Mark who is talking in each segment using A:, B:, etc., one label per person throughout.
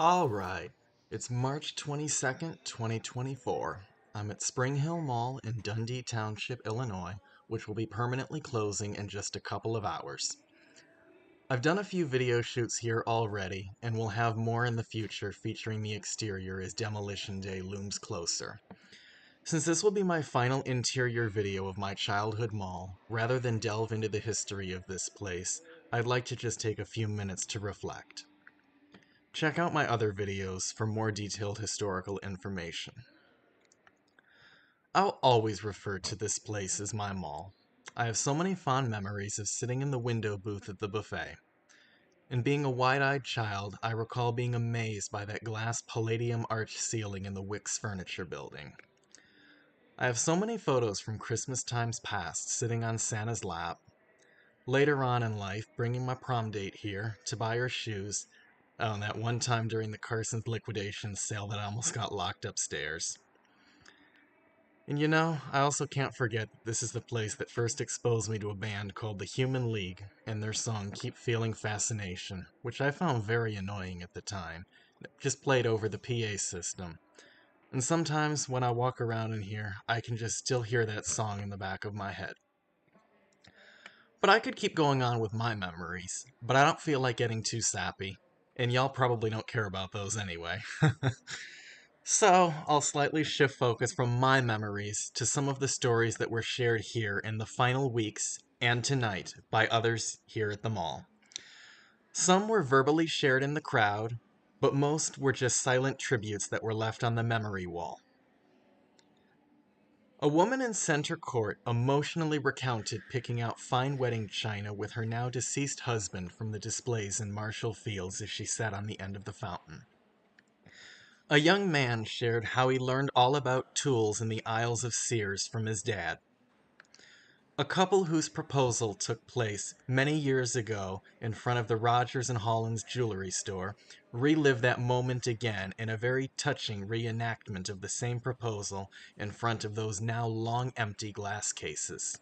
A: Alright, it's March 22nd, 2024. I'm at Spring Hill Mall in Dundee Township, Illinois, which will be permanently closing in just a couple of hours. I've done a few video shoots here already, and will have more in the future featuring the exterior as demolition day looms closer. Since this will be my final interior video of my childhood mall, rather than delve into the history of this place, I'd like to just take a few minutes to reflect. Check out my other videos for more detailed historical information. I'll always refer to this place as my mall. I have so many fond memories of sitting in the window booth at the buffet. And being a wide-eyed child, I recall being amazed by that glass palladium arch ceiling in the Wicks Furniture Building. I have so many photos from Christmas times past sitting on Santa's lap. Later on in life, bringing my prom date here to buy her shoes. Oh, and that one time during the Carson's liquidation sale that I almost got locked upstairs. And you know, I also can't forget that this is the place that first exposed me to a band called the Human League and their song Keep Feeling Fascination, which I found very annoying at the time. It just played over the PA system. And sometimes when I walk around in here, I can just still hear that song in the back of my head. But I could keep going on with my memories, but I don't feel like getting too sappy. And y'all probably don't care about those anyway. So, I'll slightly shift focus from my memories to some of the stories that were shared here in the final weeks and tonight by others here at the mall. Some were verbally shared in the crowd, but most were just silent tributes that were left on the memory wall. A woman in Center Court emotionally recounted picking out fine wedding china with her now deceased husband from the displays in Marshall Fields as she sat on the end of the fountain. A young man shared how he learned all about tools in the aisles of Sears from his dad. A couple whose proposal took place many years ago in front of the Rogers and Holland's jewelry store relived that moment again in a very touching reenactment of the same proposal in front of those now long empty glass cases.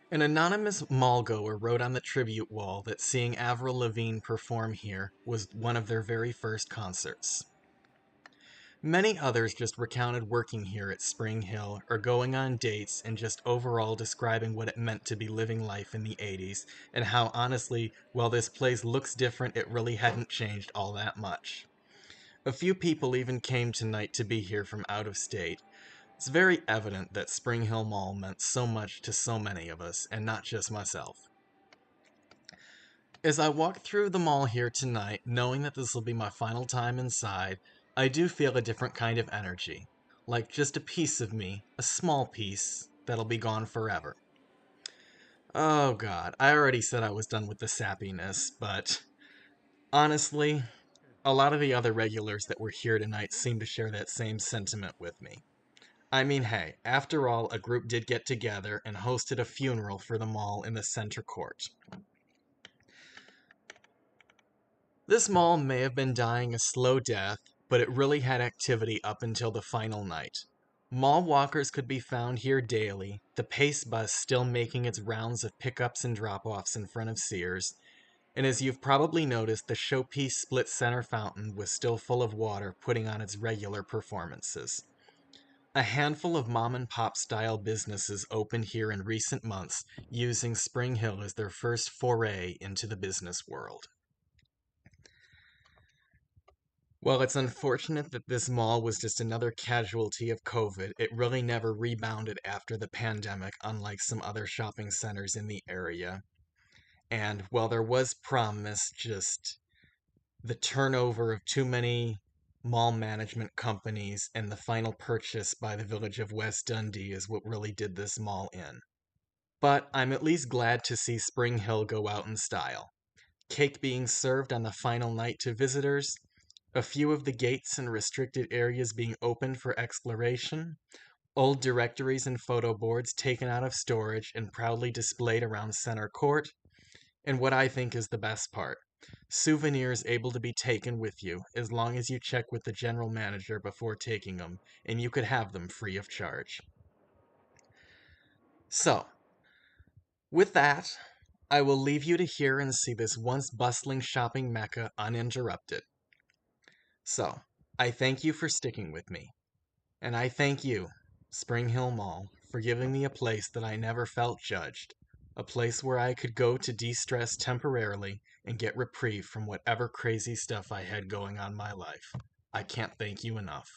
A: An anonymous mall-goer wrote on the tribute wall that seeing Avril Lavigne perform here was one of their very first concerts. Many others just recounted working here at Spring Hill or going on dates and just overall describing what it meant to be living life in the 80s and how honestly, while this place looks different, it really hadn't changed all that much. A few people even came tonight to be here from out of state. It's very evident that Spring Hill Mall meant so much to so many of us, and not just myself. As I walk through the mall here tonight, knowing that this will be my final time inside, I do feel a different kind of energy. Like just a piece of me, a small piece, that'll be gone forever. Oh god, I already said I was done with the sappiness, but honestly, a lot of the other regulars that were here tonight seem to share that same sentiment with me. I mean, hey, after all, a group did get together and hosted a funeral for the mall in the center court. This mall may have been dying a slow death, but it really had activity up until the final night. Mall walkers could be found here daily, the Pace bus still making its rounds of pickups and drop-offs in front of Sears, and as you've probably noticed, the showpiece split center fountain was still full of water putting on its regular performances. A handful of mom-and-pop style businesses opened here in recent months, using Spring Hill as their first foray into the business world. Well, it's unfortunate that this mall was just another casualty of COVID. It really never rebounded after the pandemic, unlike some other shopping centers in the area. And while there was promise, just the turnover of too many mall management companies and the final purchase by the village of West Dundee is what really did this mall in. But I'm at least glad to see Spring Hill go out in style. Cake being served on the final night to visitors, a few of the gates and restricted areas being opened for exploration, old directories and photo boards taken out of storage and proudly displayed around center court, and what I think is the best part, souvenirs able to be taken with you as long as you check with the general manager before taking them, and you could have them free of charge. So, with that, I will leave you to hear and see this once bustling shopping mecca uninterrupted. So, I thank you for sticking with me. And I thank you, Spring Hill Mall, for giving me a place that I never felt judged. A place where I could go to de-stress temporarily and get reprieve from whatever crazy stuff I had going on in my life. I can't thank you enough.